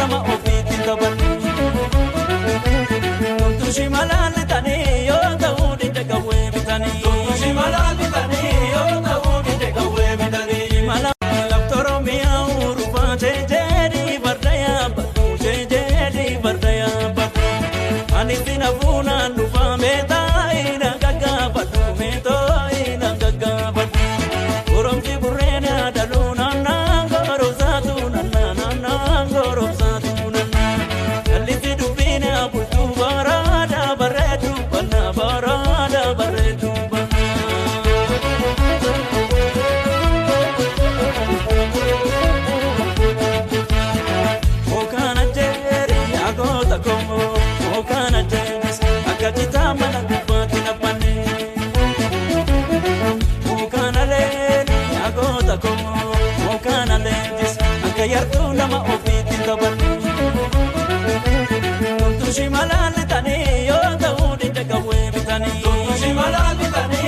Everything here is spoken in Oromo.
nama ofiitti taphatu. Tontu shimalaan bitanii yoo ta'uu dide qawwee bitanii. Tontu shimalaan bitanii yoo ta'uu dide qawwee bitanii. Mala Oromiyaa urufaa jeejeedhi barda yaabbatu jeejeedhi barda yaabbatu. Ani sina fuunaan dhufaa meetaayi gaggaafadhu meetaayi gaggaafadhu. Goromsi burreen yaadaluu naannaa goromsaatu naannaa naannaa goromsaatu naannaa. Jallisii dubbiin bultuu baraada bareedu bannaa baraada bareedu bannaa. Okana jeeri yaagota komo okana jeeris akka citaa mana gubbaatti nafanne. Okana leeni yaagota komo okana leenjis akka yartuu.